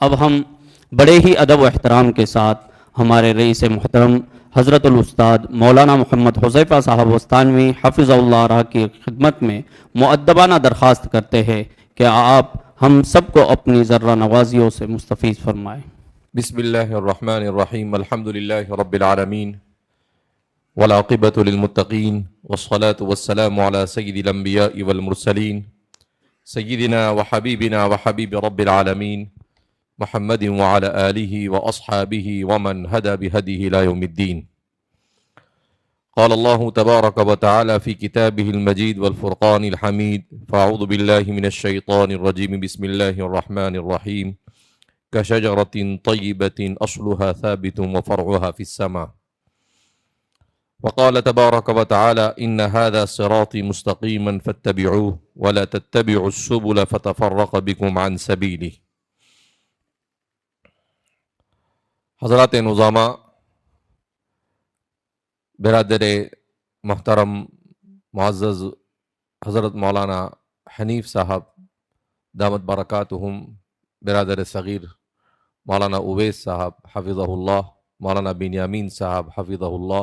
اب ہم بڑے ہی ادب و احترام کے ساتھ ہمارے رئیس محترم حضرت الاستاد مولانا محمد حذیفہ صاحب وستانوی حفظ اللہ رہ کی خدمت میں مؤدبانہ درخواست کرتے ہیں کہ آپ ہم سب کو اپنی ذرہ نوازیوں سے مستفیض فرمائیں۔ بسم اللہ الرحمن الرحیم، الحمد للہ رب العالمین والعاقبۃ للمتقین والصلاة والسلام علی سید الانبیاء والمرسلین سیدنا وحبیبنا وحبیب رب العالمین محمد وعلى آلہ واصحابہ ومن ہدى بہدیہ الی یوم الدین۔ قال اللہ تبارک وتعالی فی کتابہ المجید والفرقان الحمید، فاعوذ باللہ من الشیطان الرجیم، بسم اللہ الرحمن الرحیم، كشجرة طيبة أصلها ثابت وفرعها في السماء۔ وقال تبارك وتعالى إن هذا صراطي مستقيما فاتبعوه ولا تتبعوا السبل فتفرق بكم عن سبيله۔ حضرات نظامہ، برادر محترم معزز حضرت مولانا حنیف صاحب دامت برکاتہم، برادر صغیر مولانا اویس صاحب حفظہ اللہ، مولانا بنیامین صاحب حفظہ اللہ،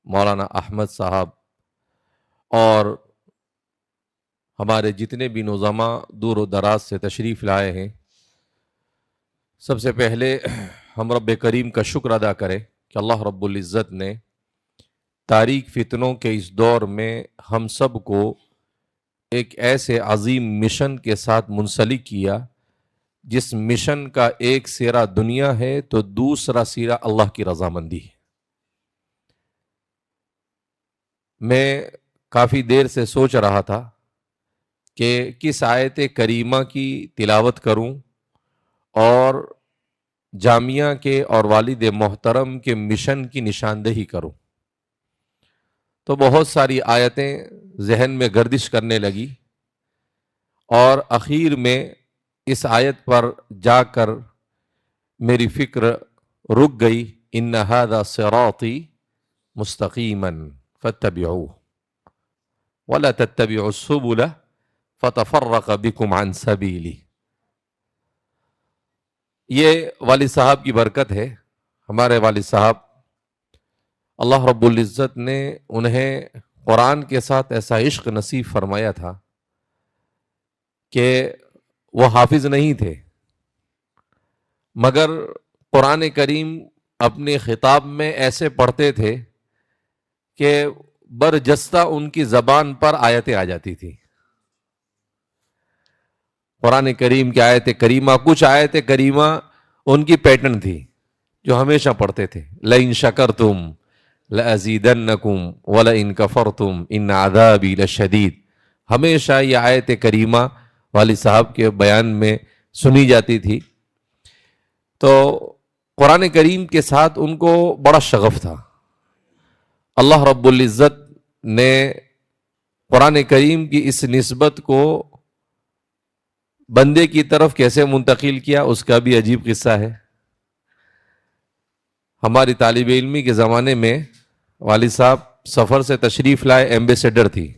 مولانا احمد صاحب اور ہمارے جتنے بھی نظامہ دور و دراز سے تشریف لائے ہیں، سب سے پہلے ہم رب کریم کا شکر ادا کریں کہ اللہ رب العزت نے تاریک فتنوں کے اس دور میں ہم سب کو ایک ایسے عظیم مشن کے ساتھ منسلک کیا جس مشن کا ایک سیرا دنیا ہے تو دوسرا سیرا اللہ کی رضامندی ہے۔ میں کافی دیر سے سوچ رہا تھا کہ کس آیت کریمہ کی تلاوت کروں اور جامعہ کے اور والد محترم کے مشن کی نشاندہی کروں، تو بہت ساری آیتیں ذہن میں گردش کرنے لگی اور اخیر میں اس آیت پر جا کر میری فکر رک گئی، ان ھذا صراطی مستقیما فاتبعوہ ولا تتبعوا السبل فتفرق بکم عن سبیلہ۔ یہ والد صاحب کی برکت ہے۔ ہمارے والد صاحب، اللہ رب العزت نے انہیں قرآن کے ساتھ ایسا عشق نصیب فرمایا تھا کہ وہ حافظ نہیں تھے، مگر قرآن کریم اپنے خطاب میں ایسے پڑھتے تھے کہ برجستہ ان کی زبان پر آیتیں آ جاتی تھی۔ قرآن کریم کی آیت کریمہ، کچھ آیت کریمہ ان کی پیٹرن تھی جو ہمیشہ پڑھتے تھے، لَإِن شَكَرْتُمْ لَأَزِيدَنَّكُمْ وَلَإِن كَفَرْتُمْ إِنَّ عَذَابِي لَشَدِيدٌ۔ ہمیشہ یہ آیت کریمہ والد صاحب کے بیان میں سنی جاتی تھی۔ تو قرآن کریم کے ساتھ ان کو بڑا شغف تھا۔ اللہ رب العزت نے قرآن کریم کی اس نسبت کو بندے کی طرف کیسے منتقل کیا، اس کا بھی عجیب قصہ ہے۔ ہماری طالب علمی کے زمانے میں والد صاحب سفر سے تشریف لائے، ایمبیسیڈر تھی۔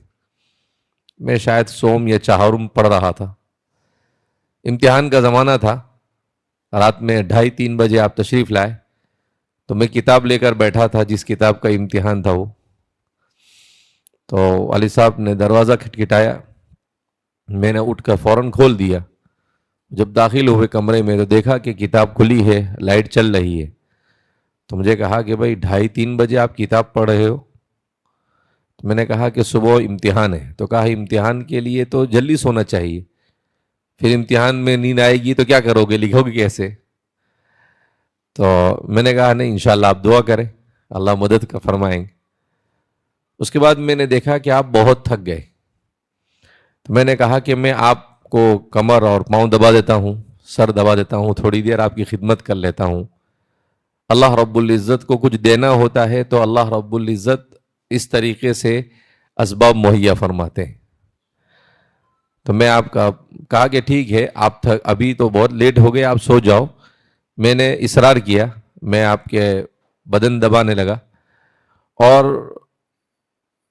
میں شاید سوم یا چہارم پڑھ رہا تھا، امتحان کا زمانہ تھا، رات میں 2:30-3 بجے آپ تشریف لائے، تو میں کتاب لے کر بیٹھا تھا جس کتاب کا امتحان تھا وہ۔ تو والد صاحب نے دروازہ کھٹکھٹایا، میں نے اٹھ کر فوراً کھول دیا۔ جب داخل ہوئے کمرے میں تو دیکھا کہ کتاب کھلی ہے، لائٹ چل رہی ہے۔ تو مجھے کہا کہ بھائی 2:30-3 بجے آپ کتاب پڑھ رہے ہو؟ تو میں نے کہا کہ صبح امتحان ہے۔ تو کہا امتحان کے لیے تو جلدی سونا چاہیے، پھر امتحان میں نیند آئے گی تو کیا کرو گے، لکھو گے کیسے؟ تو میں نے کہا نہیں، انشاءاللہ آپ دعا کریں، اللہ مدد کا فرمائیں گے۔ اس کے بعد میں نے دیکھا کہ آپ بہت تھک گئے، تو میں نے کہا کہ میں آپ کو کمر اور پاؤں دبا دیتا ہوں، سر دبا دیتا ہوں، تھوڑی دیر آپ کی خدمت کر لیتا ہوں۔ اللہ رب العزت کو کچھ دینا ہوتا ہے تو اللہ رب العزت اس طریقے سے اسباب مہیا فرماتے ہیں۔ تو میں آپ کا کہا کہ ٹھیک ہے، آپ ابھی تو بہت لیٹ ہو گئے، آپ سو جاؤ۔ میں نے اصرار کیا، میں آپ کے بدن دبانے لگا، اور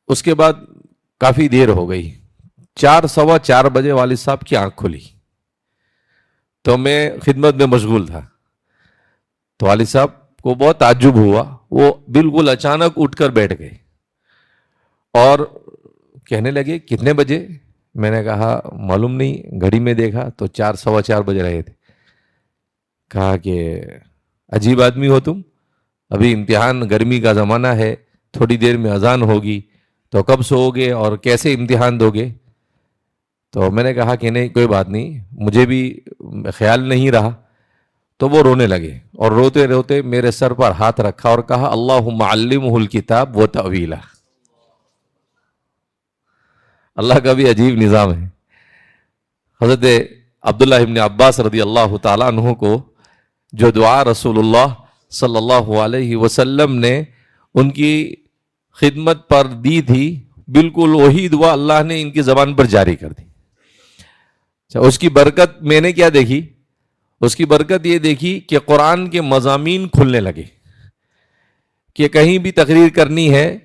اس کے بعد کافی دیر ہو گئی، 4 سوا 4 بجے والد صاحب کی آنکھ کھلی۔ تو میں خدمت میں مشغول تھا. تو والد صاحب کو بہت تعجب ہوا, وہ بالکل اچانک اٹھ کر بیٹھ گئے اور کہنے لگے کتنے بجے؟ میں نے کہا معلوم نہیں, گھڑی میں دیکھا تو 4 سوا 4 بج رہے تھے. کہا کہ عجیب آدمی ہو تم, ابھی امتحان, گرمی کا زمانہ ہے, تھوڑی دیر میں اذان ہوگی, تو کب سو گے اور کیسے امتحان دو گے؟ تو میں نے کہا کہ نہیں کوئی بات نہیں, مجھے بھی خیال نہیں رہا. تو وہ رونے لگے اور روتے روتے میرے سر پر ہاتھ رکھا اور کہا اللہم علمہ الکتاب و تأویلہ. اللہ کا بھی عجیب نظام ہے. حضرت عبداللہ ابن عباس رضی اللہ تعالیٰ عنہ کو جو دعا رسول اللہ صلی اللہ علیہ وسلم نے ان کی خدمت پر دی تھی, بالکل وہی دعا اللہ نے ان کی زبان پر جاری کر دی. اس کی برکت میں نے کیا دیکھی؟ اس کی برکت یہ دیکھی کہ قرآن کے مضامین کھلنے لگے, کہ کہیں بھی تقریر کرنی ہے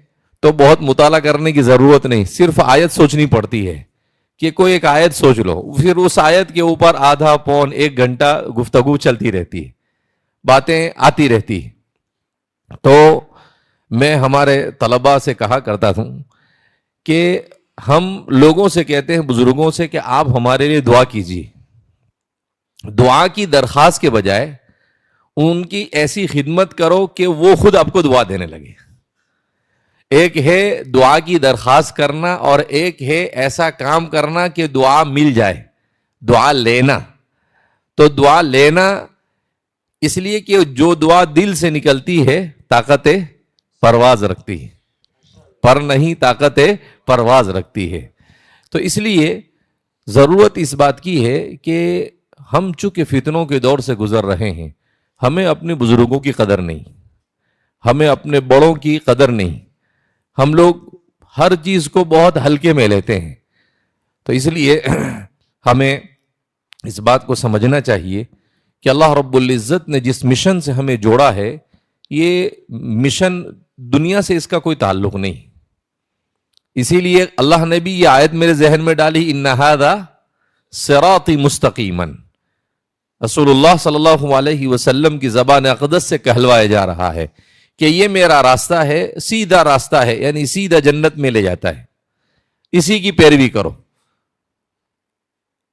تو بہت مطالعہ کرنے کی ضرورت نہیں, صرف آیت سوچنی پڑتی ہے کہ کوئی ایک آیت سوچ لو, پھر اس آیت کے اوپر آدھا پون 1 گھنٹہ گفتگو چلتی رہتی ہے, باتیں آتی رہتی ہے. تو میں ہمارے طلباء سے کہا کرتا ہوں کہ ہم لوگوں سے کہتے ہیں, بزرگوں سے, کہ آپ ہمارے لیے دعا کیجیے. دعا کی درخواست کے بجائے ان کی ایسی خدمت کرو کہ وہ خود آپ کو دعا دینے لگے. ایک ہے دعا کی درخواست کرنا اور ایک ہے ایسا کام کرنا کہ دعا مل جائے, دعا لینا. تو دعا لینا اس لیے کہ جو دعا دل سے نکلتی ہے طاقت پرواز رکھتی ہے, پر نہیں طاقت پرواز رکھتی ہے. تو اس لیے ضرورت اس بات کی ہے کہ ہم چونکہ فتنوں کے دور سے گزر رہے ہیں, ہمیں اپنے بزرگوں کی قدر نہیں, ہمیں اپنے بڑوں کی قدر نہیں. ہم لوگ ہر چیز کو بہت ہلکے میں لیتے ہیں. تو اس لیے ہمیں اس بات کو سمجھنا چاہیے کہ اللہ رب العزت نے جس مشن سے ہمیں جوڑا ہے, یہ مشن دنیا سے اس کا کوئی تعلق نہیں. اسی لیے اللہ نے بھی یہ آیت میرے ذہن میں ڈالی, ان ھذا صراطی مستقیما. رسول اللہ صلی اللہ علیہ وسلم کی زبان اقدس سے کہلوایا جا رہا ہے کہ یہ میرا راستہ ہے, سیدھا راستہ ہے, یعنی سیدھا جنت میں لے جاتا ہے, اسی کی پیروی کرو.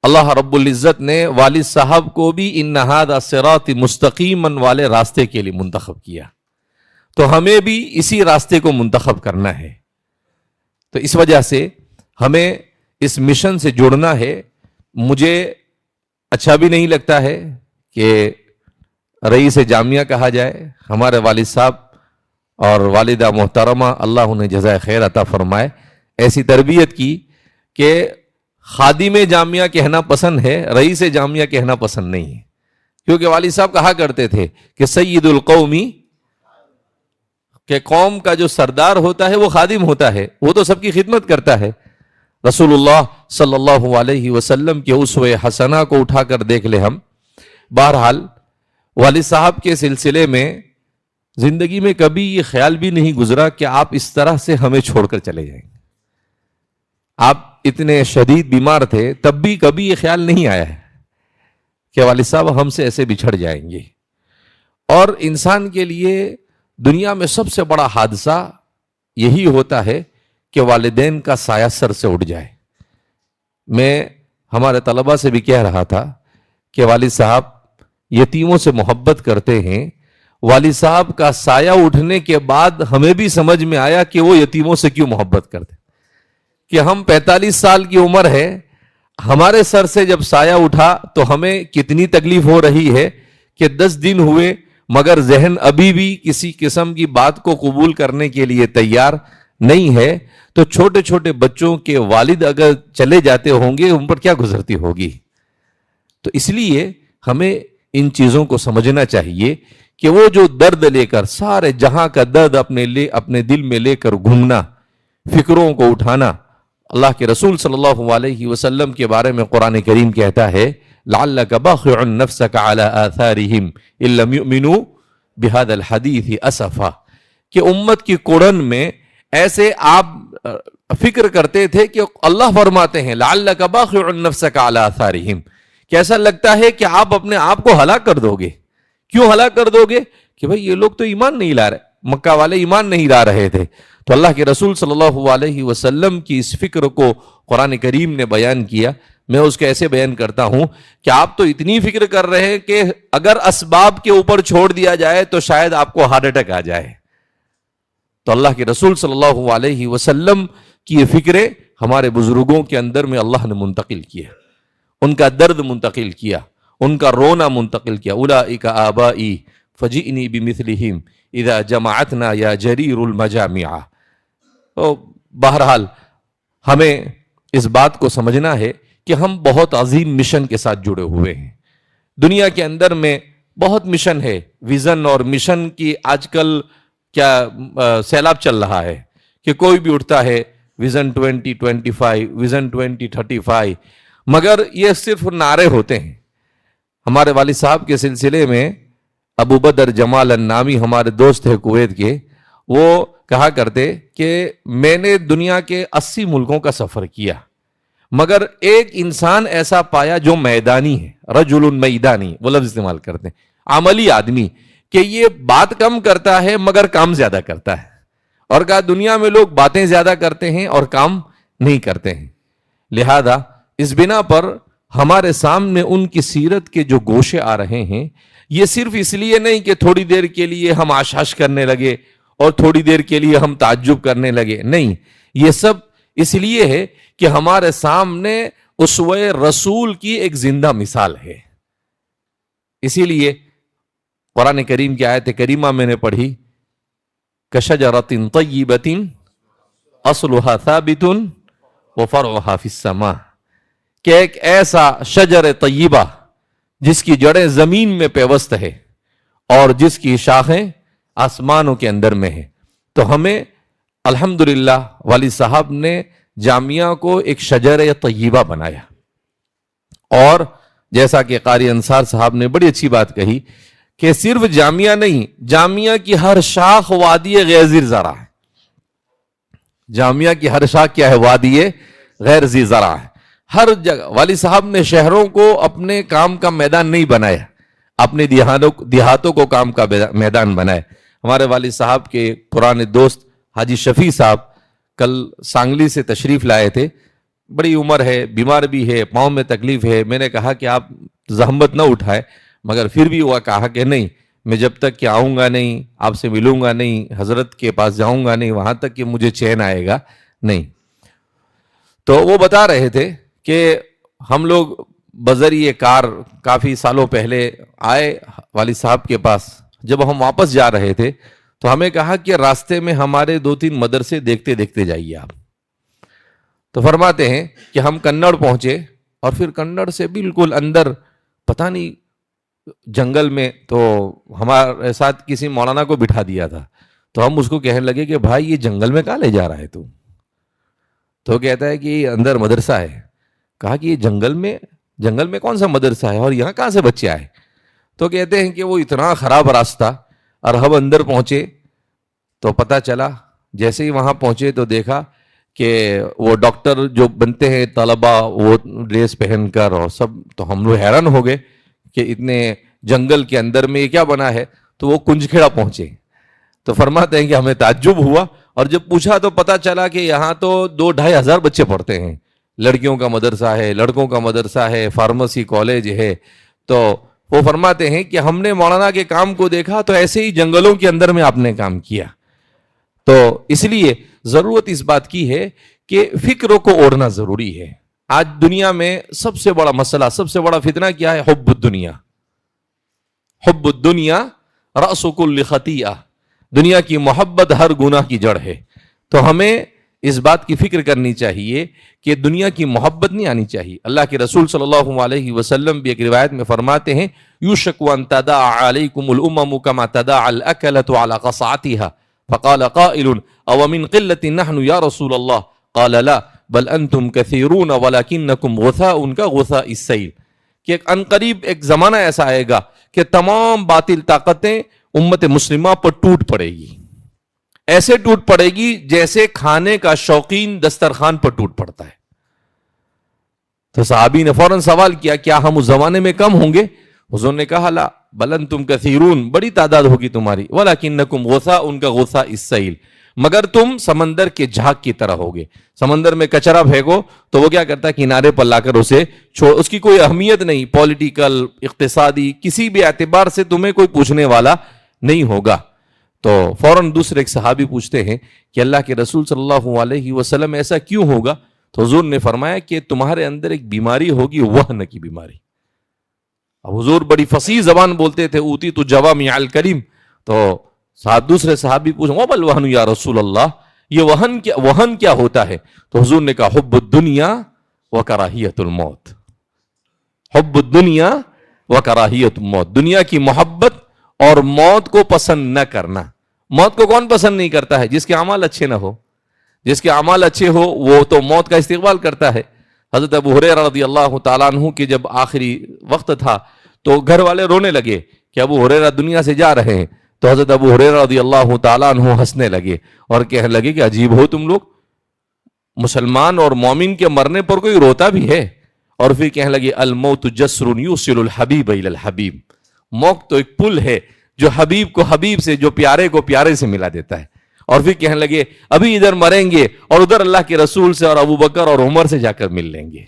اللہ رب العزت نے والد صاحب کو بھی ان ھذا صراطی مستقیما والے راستے کے لیے منتخب کیا, تو ہمیں بھی اسی راستے کو منتخب کرنا ہے. تو اس وجہ سے ہمیں اس مشن سے جڑنا ہے. مجھے اچھا بھی نہیں لگتا ہے کہ رئیس جامعہ کہا جائے. ہمارے والد صاحب اور والدہ محترمہ اللہ انہیں جزائے خیر عطا فرمائے, ایسی تربیت کی کہ خادم جامعہ کہنا پسند ہے, رئیس جامعہ کہنا پسند نہیں ہے. کیونکہ والد صاحب کہا کرتے تھے کہ سید القومی, کہ قوم کا جو سردار ہوتا ہے وہ خادم ہوتا ہے, وہ تو سب کی خدمت کرتا ہے. رسول اللہ صلی اللہ علیہ وسلم کے اسوہ حسنہ کو اٹھا کر دیکھ لے ہم. بہرحال والد صاحب کے سلسلے میں زندگی میں کبھی یہ خیال بھی نہیں گزرا کہ آپ اس طرح سے ہمیں چھوڑ کر چلے جائیں. آپ اتنے شدید بیمار تھے, تب بھی کبھی یہ خیال نہیں آیا ہے کہ والد صاحب ہم سے ایسے بچھڑ جائیں گے. اور انسان کے لیے دنیا میں سب سے بڑا حادثہ یہی ہوتا ہے کہ والدین کا سایہ سر سے اٹھ جائے. میں ہمارے طلباء سے بھی کہہ رہا تھا کہ والد صاحب یتیموں سے محبت کرتے ہیں. والد صاحب کا سایہ اٹھنے کے بعد ہمیں بھی سمجھ میں آیا کہ وہ یتیموں سے کیوں محبت کرتے, کہ ہم 45 سال کی عمر ہے, ہمارے سر سے جب سایہ اٹھا تو ہمیں کتنی تکلیف ہو رہی ہے کہ 10 دن ہوئے مگر ذہن ابھی بھی کسی قسم کی بات کو قبول کرنے کے لیے تیار نہیں ہے. تو چھوٹے چھوٹے بچوں کے والد اگر چلے جاتے ہوں گے ان پر کیا گزرتی ہوگی. تو اس لیے ہمیں ان چیزوں کو سمجھنا چاہیے کہ وہ جو درد لے کر, سارے جہاں کا درد اپنے دل میں لے کر گھومنا, فکروں کو اٹھانا. اللہ کے رسول صلی اللہ علیہ وسلم کے بارے میں قرآن کریم کہتا ہے لعلک باخع نفسک علی آثارہم ان لم یؤمنوا بہذا الحدیث اسفا, کہ امت کی کوڑن میں ایسے آپ فکر کرتے تھے کہ اللہ فرماتے ہیں لعلک باخع نفسک علی آثارہم, کہ ایسا لگتا ہے کہ آپ اپنے آپ کو ہلاک کر دو گے. کیوں ہلاک کر دو گے؟ کہ بھئی یہ لوگ تو ایمان نہیں لا رہے, مکہ والے ایمان نہیں لا رہے تھے. تو اللہ کے رسول صلی اللہ علیہ وسلم کی اس فکر کو قرآن کریم نے بیان کیا. میں اس کو ایسے بیان کرتا ہوں کہ آپ تو اتنی فکر کر رہے ہیں کہ اگر اسباب کے اوپر چھوڑ دیا جائے تو شاید آپ کو ہارٹ اٹیک آ جائے. تو اللہ کے رسول صلی اللہ علیہ وسلم کی یہ فکریں ہمارے بزرگوں کے اندر میں اللہ نے منتقل کیا, ان کا درد منتقل کیا, ان کا رونا منتقل کیا. اولئک آبائی فجئنی بمثلہم اذا جمعتنا یا جریر المجامع. بہرحال ہمیں اس بات کو سمجھنا ہے کہ ہم بہت عظیم مشن کے ساتھ جڑے ہوئے ہیں. دنیا کے اندر میں بہت مشن ہے. ویژن اور مشن کی آج کل کیا سیلاب چل رہا ہے کہ کوئی بھی اٹھتا ہے ویژن 2025, ویژن 2035, مگر یہ صرف نعرے ہوتے ہیں. ہمارے والد صاحب کے سلسلے میں ابو بدر جمال النامی ہمارے دوست تھے کویت کے, وہ کہا کرتے کہ میں نے دنیا کے 80 ملکوں کا سفر کیا مگر ایک انسان ایسا پایا جو میدانی ہے, رجل میدانی وہ لفظ استعمال کرتے ہیں, عملی آدمی, کہ یہ بات کم کرتا ہے مگر کام زیادہ کرتا ہے. اور کہا دنیا میں لوگ باتیں زیادہ کرتے ہیں اور کام نہیں کرتے ہیں. لہذا اس بنا پر ہمارے سامنے ان کی سیرت کے جو گوشے آ رہے ہیں, یہ صرف اس لیے نہیں کہ تھوڑی دیر کے لیے ہم آشاش کرنے لگے اور تھوڑی دیر کے لیے ہم تعجب کرنے لگے, نہیں, یہ سب اس لیے ہے کہ ہمارے سامنے اسوہ رسول کی ایک زندہ مثال ہے. اسی لیے قرآن کریم کی آیت کریمہ میں نے پڑھی کشجرۃ طیبۃ اصلها ثابت وفرعها فی السماء, کہ ایک ایسا شجر طیبہ جس کی جڑیں زمین میں پیوست ہے اور جس کی شاخیں آسمانوں کے اندر میں ہے. تو ہمیں الحمدللہ والد صاحب نے جامعہ کو ایک شجر طیبہ بنایا. اور جیسا کہ قاری انصار صاحب نے بڑی اچھی بات کہی کہ صرف جامعہ نہیں, جامعہ کی ہر شاخ وادی غیر ذی زرع ہے. جامعہ کی ہر شاخ کیا ہے؟ وادی غیر ذی زرع ہے. ہر جگہ والد صاحب نے شہروں کو اپنے کام کا میدان نہیں بنایا, اپنے دیہاتوں کو کام کا میدان بنایا. ہمارے والد صاحب کے پرانے دوست حاجی شفیع صاحب کل سانگلی سے تشریف لائے تھے. بڑی عمر ہے, بیمار بھی ہے, پاؤں میں تکلیف ہے. میں نے کہا کہ آپ زحمت نہ اٹھائے, مگر پھر بھی وہ کہا کہ نہیں, میں جب تک کہ آؤں گا نہیں, آپ سے ملوں گا نہیں, حضرت کے پاس جاؤں گا نہیں, وہاں تک کہ مجھے چین آئے گا نہیں. تو وہ بتا رہے تھے کہ ہم لوگ بذریعہ کار کافی سالوں پہلے آئے والد صاحب کے پاس. جب ہم واپس جا رہے تھے تو ہمیں کہا کہ راستے میں ہمارے 2-3 مدرسے دیکھتے دیکھتے جائیے آپ. تو فرماتے ہیں کہ ہم کنڑ پہنچے اور پھر کنڑ سے بالکل اندر پتہ نہیں جنگل میں, تو ہمارے ساتھ کسی مولانا کو بٹھا دیا تھا. تو ہم اس کو کہنے لگے کہ بھائی یہ جنگل میں کہاں لے جا رہا ہے تو؟ تو کہتا ہے کہ یہ اندر مدرسہ ہے. کہا کہ یہ جنگل میں کون سا مدرسہ ہے اور یہاں کہاں سے بچے آئے؟ تو کہتے ہیں کہ وہ اتنا خراب راستہ, اور ہم اندر پہنچے تو پتہ چلا, جیسے ہی وہاں پہنچے تو دیکھا کہ وہ ڈاکٹر جو بنتے ہیں طلبہ وہ ڈریس پہن کر اور سب. تو ہم لوگ حیران ہو گئے کہ اتنے جنگل کے اندر میں یہ کیا بنا ہے. تو وہ کنج کھیڑا پہنچے. تو فرماتے ہیں کہ ہمیں تعجب ہوا, اور جب پوچھا تو پتہ چلا کہ یہاں تو 2-2.5 ہزار بچے پڑھتے ہیں. لڑکیوں کا مدرسہ ہے, لڑکوں کا مدرسہ ہے, فارمیسی کالج ہے. تو وہ فرماتے ہیں کہ ہم نے مولانا کے کام کو دیکھا تو ایسے ہی جنگلوں کے اندر میں آپ نے کام کیا. تو اس لیے ضرورت اس بات کی ہے کہ فکروں کو اوڑھنا ضروری ہے. آج دنیا میں سب سے بڑا مسئلہ, سب سے بڑا فتنہ کیا ہے؟ حب الدنیا. حب الدنیا رأس کل خطیئہ. دنیا کی محبت ہر گناہ کی جڑ ہے. تو ہمیں اس بات کی فکر کرنی چاہیے کہ دنیا کی محبت نہیں آنی چاہیے. اللہ کے رسول صلی اللہ علیہ وسلم بھی ایک روایت میں فرماتے ہیں یوشک ان تداعى علیکم الامم کما تداعى الاکلة على قصعتها فقال قائل او من قلة نحن یا رسول اللہ قال لا بل انتم کثیرون ولکنکم غثاء کغثاء السیل. کہ ان قریب ایک زمانہ ایسا آئے گا کہ تمام باطل طاقتیں امت مسلمہ پر ٹوٹ پڑے گی. ایسے ٹوٹ پڑے گی جیسے کھانے کا شوقین دسترخوان پر ٹوٹ پڑتا ہے. تو صحابی نے فوراً سوال کیا کیا ہم اس زمانے میں کم ہوں گے؟ حضور نے کہا لا بل انتم کثیرون، بڑی تعداد ہوگی تمہاری، ولکنکم غثاء، ان کا غصہ السیل، مگر تم سمندر کے جھاگ کی طرح ہوگے۔ سمندر میں کچرا پھینکو تو وہ کیا کرتا ہے؟ کنارے پر لا کر اسے چھوڑ، اس کی کوئی اہمیت نہیں، پولیٹیکل، اقتصادی، کسی بھی اعتبار سے تمہیں کوئی پوچھنے والا نہیں ہوگا۔ تو فوراً دوسرے ایک صحابی پوچھتے ہیں کہ اللہ کے رسول صلی اللہ علیہ وسلم ایسا کیوں ہوگا؟ تو حضور نے فرمایا کہ تمہارے اندر ایک بیماری ہوگی، وہن کی بیماری۔ اب حضور بڑی فصیح زبان بولتے تھے، اوتی تو جوامع الکلم، تو دوسرے صحابی پوچھیں وما الوہن یا رسول اللہ، یہ وہن کیا ہوتا ہے؟ تو حضور نے کہا حب الدنیا وکراہیت الموت، حب الدنیا وکراہیت الموت، دنیا کی محبت اور موت کو پسند نہ کرنا۔ موت کو کون پسند نہیں کرتا ہے؟ جس کے اعمال اچھے نہ ہو، جس کے اعمال اچھے ہو وہ تو موت کا استقبال کرتا ہے۔ حضرت ابو ہریرہ رضی اللہ تعالیٰ عنہ کے جب آخری وقت تھا تو گھر والے رونے لگے کہ ابو ہریرہ دنیا سے جا رہے ہیں، تو حضرت ابو ہریرہ رضی اللہ تعالیٰ عنہ ہنسنے لگے اور کہنے لگے کہ عجیب ہو تم لوگ، مسلمان اور مومن کے مرنے پر کوئی روتا بھی ہے؟ اور پھر کہنے لگے الموت جسر یوصل الحبیب الی الحبیب، موت تو ایک پل ہے جو حبیب کو حبیب سے، جو پیارے کو پیارے سے ملا دیتا ہے۔ اور پھر کہنے لگے ابھی ادھر مریں گے اور ادھر اللہ کے رسول سے اور ابو بکر اور عمر سے جا کر مل لیں گے۔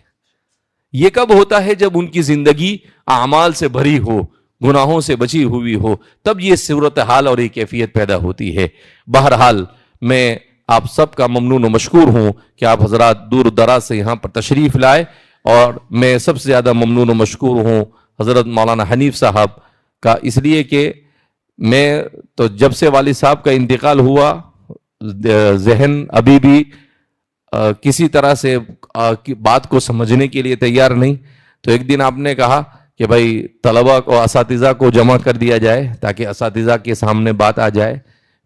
یہ کب ہوتا ہے؟ جب ان کی زندگی اعمال سے بھری ہو، گناہوں سے بچی ہوئی ہو، تب یہ صورتحال اور یہ کیفیت پیدا ہوتی ہے۔ بہرحال میں آپ سب کا ممنون و مشکور ہوں کہ آپ حضرات دور دراز سے یہاں پر تشریف لائے، اور میں سب سے زیادہ ممنون و مشکور ہوں حضرت مولانا حنیف صاحب کا، اس لیے کہ میں تو جب سے والد صاحب کا انتقال ہوا ذہن ابھی بھی کسی طرح سے بات کو سمجھنے کے لیے تیار نہیں۔ تو ایک دن آپ نے کہا کہ بھائی طلبہ کو، اساتذہ کو جمع کر دیا جائے تاکہ اساتذہ کے سامنے بات آ جائے۔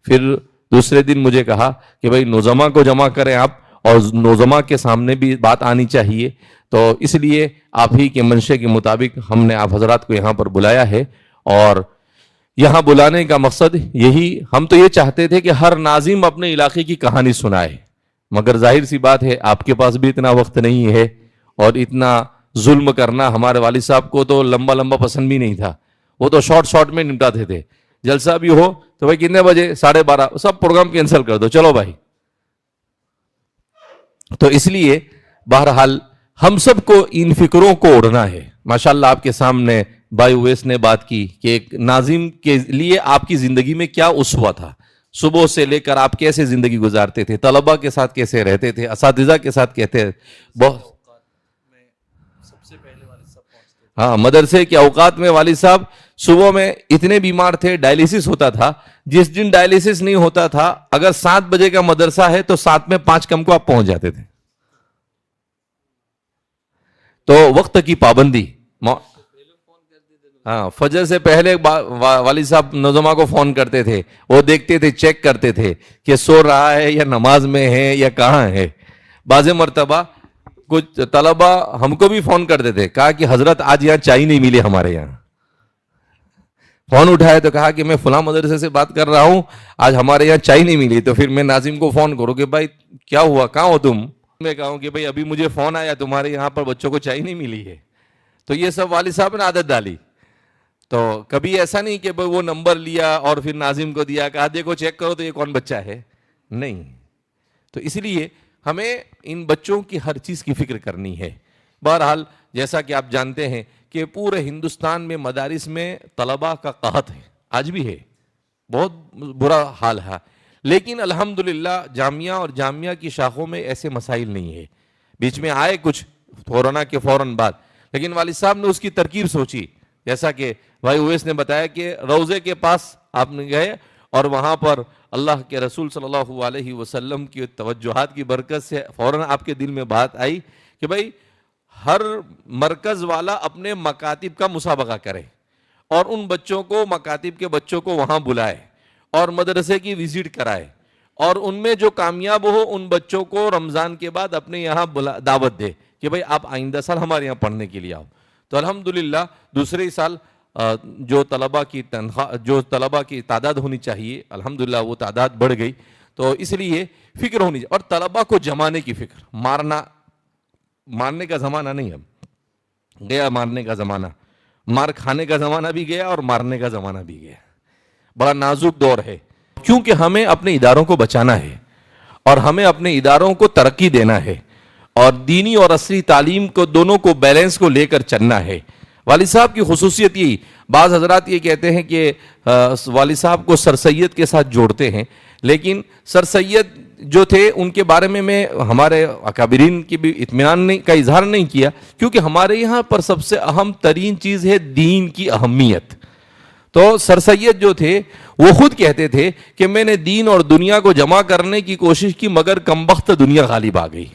پھر دوسرے دن مجھے کہا کہ بھائی نوزمہ کو جمع کریں آپ، اور نوزمہ کے سامنے بھی بات آنی چاہیے۔ تو اس لیے آپ ہی کے منشے کے مطابق ہم نے آپ حضرات کو یہاں پر بلایا ہے، اور یہاں بلانے کا مقصد یہی، ہم تو یہ چاہتے تھے کہ ہر ناظم اپنے علاقے کی کہانی سنائے، مگر ظاہر سی بات ہے آپ کے پاس بھی اتنا وقت نہیں ہے، اور اتنا ظلم کرنا ہمارے والد صاحب کو تو لمبا لمبا پسند بھی نہیں تھا، وہ تو شارٹ میں نمٹاتے تھے۔ جلسہ بھی ہو تو بھائی کتنے بجے؟ 12:30، سب پروگرام کینسل کر دو، چلو بھائی۔ تو اس لیے بہرحال ہم سب کو ان فکروں کو اڑنا ہے۔ ماشاءاللہ آپ کے سامنے بھائی اویس نے بات کی کہ ایک ناظم کے لیے آپ کی زندگی میں کیا اسوہ تھا، صبح سے لے کر آپ کیسے زندگی گزارتے تھے، طلبہ کے ساتھ کیسے رہتے تھے، اساتذہ کے ساتھ کہتے بہت ہاں مدرسے کے اوقات میں والد صاحب صبح میں اتنے بیمار تھے، ڈائلیسس ہوتا تھا، جس دن ڈائلیسس نہیں ہوتا تھا اگر 7 بجے کا مدرسہ ہے تو 7 میں 5 کم کو آپ پہنچ جاتے تھے۔ تو وقت کی پابندی، ہاں فجر سے پہلے والد صاحب نظمہ کو فون کرتے تھے، وہ دیکھتے تھے، چیک کرتے تھے کہ سو رہا ہے یا نماز میں ہے یا کہاں ہے۔ بعض مرتبہ کچھ طلبہ ہم کو بھی فون کرتے تھے، کہا کہ حضرت آج یہاں چائے نہیں ملی ہمارے یہاں۔ فون اٹھائے تو کہا کہ میں فلاں مدرسے سے بات کر رہا ہوں، آج ہمارے یہاں چائے نہیں ملی۔ تو پھر میں ناظم کو فون کروں کہ بھائی کیا ہوا، کہاں ہو تم؟ میں کہوں کہ بھائی ابھی مجھے فون آیا تمہارے یہاں پر بچوں کو چائے نہیں ملی ہے۔ تو یہ سب والد صاحب نے عادت ڈالی۔ تو کبھی ایسا نہیں کہ وہ نمبر لیا اور پھر ناظم کو دیا، کہا دیکھو چیک کرو تو یہ کون بچہ ہے، نہیں۔ تو اس لیے ہمیں ان بچوں کی ہر چیز کی فکر کرنی ہے۔ بہرحال جیسا کہ آپ جانتے ہیں کہ پورے ہندوستان میں مدارس میں طلباء کا قحط ہے، آج بھی ہے، بہت برا حال ہے، لیکن الحمدللہ جامعہ اور جامعہ کی شاخوں میں ایسے مسائل نہیں ہے۔ بیچ میں آئے کچھ کورونا کے فوراً بعد، لیکن والد صاحب نے اس کی ترکیب سوچی، جیسا کہ بھائی اویس نے بتایا کہ روضے کے پاس آپ نے گئے اور وہاں پر اللہ کے رسول صلی اللہ علیہ وسلم کی توجہات کی برکت سے فوراً آپ کے دل میں بات آئی کہ بھائی ہر مرکز والا اپنے مکاتب کا مسابقہ کرے اور ان بچوں کو، مکاتب کے بچوں کو وہاں بلائے اور مدرسے کی وزٹ کرائے، اور ان میں جو کامیاب ہو ان بچوں کو رمضان کے بعد اپنے یہاں دعوت دے کہ بھائی آپ آئندہ سال ہمارے یہاں پڑھنے کے لیے آؤ۔ تو الحمدللہ دوسرے سال جو طلبہ کی تعداد ہونی چاہیے الحمدللہ وہ تعداد بڑھ گئی۔ تو اس لیے فکر ہونی چاہیے، اور طلبہ کو جمانے کی فکر، مارنے کا زمانہ نہیں ہے۔ گیا مارنے کا زمانہ، مار کھانے کا زمانہ بھی گیا اور مارنے کا زمانہ بھی گیا. بڑا نازک دور ہے، کیونکہ ہمیں اپنے اداروں کو بچانا ہے اور ہمیں اپنے اداروں کو ترقی دینا ہے اور دینی اور عصری تعلیم کو دونوں کو بیلنس کو لے کر چلنا ہے. والد صاحب کی خصوصیت یہی، بعض حضرات یہ کہتے ہیں کہ والد صاحب کو سر سید کے ساتھ جوڑتے ہیں، لیکن سر سید جو تھے ان کے بارے میں ہمارے اکابرین کی بھی اطمینان کا اظہار نہیں کیا، کیونکہ ہمارے یہاں پر سب سے اہم ترین چیز ہے دین کی اہمیت. تو سر سید جو تھے وہ خود کہتے تھے کہ میں نے دین اور دنیا کو جمع کرنے کی کوشش کی مگر کمبخت دنیا غالب آ گئی.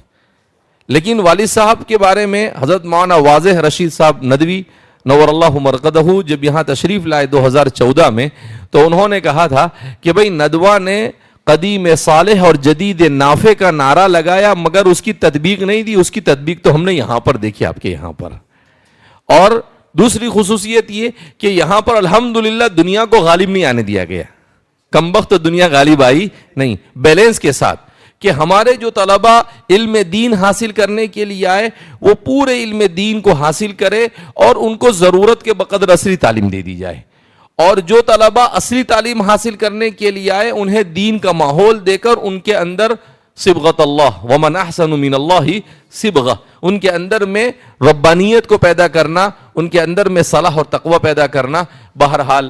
لیکن والد صاحب کے بارے میں حضرت مولانا واضح رشید صاحب ندوی نور اللہ مرقدہ جب یہاں تشریف لائے 2014 میں، تو انہوں نے کہا تھا کہ بھئی ندوہ نے قدیم صالح اور جدید نافع کا نعرہ لگایا مگر اس کی تطبیق نہیں دی، اس کی تطبیق تو ہم نے یہاں پر دیکھی آپ کے یہاں پر. اور دوسری خصوصیت یہ کہ یہاں پر الحمدللہ دنیا کو غالب نہیں آنے دیا گیا، کمبخت دنیا غالب آئی نہیں، بیلنس کے ساتھ کہ ہمارے جو طلبہ علم دین حاصل کرنے کے لیے آئے وہ پورے علم دین کو حاصل کرے اور ان کو ضرورت کے بقدر عصری تعلیم دے دی جائے، اور جو طلبہ عصری تعلیم حاصل کرنے کے لیے آئے انہیں دین کا ماحول دے کر ان کے اندر صبغت اللہ ومن احسن من اللہ صبغہ، ان کے اندر میں ربانیت کو پیدا کرنا، ان کے اندر میں صلاح اور تقوی پیدا کرنا. بہرحال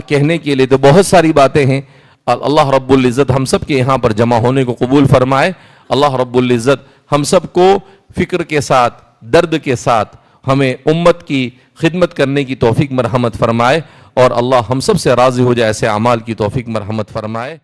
کہنے کے لیے تو بہت ساری باتیں ہیں. اللہ رب العزت ہم سب کے یہاں پر جمع ہونے کو قبول فرمائے. اللہ رب العزت ہم سب کو فکر کے ساتھ درد کے ساتھ ہمیں امت کی خدمت کرنے کی توفیق مرحمت فرمائے اور اللہ ہم سب سے راضی ہو جائے، ایسے اعمال کی توفیق مرحمت فرمائے.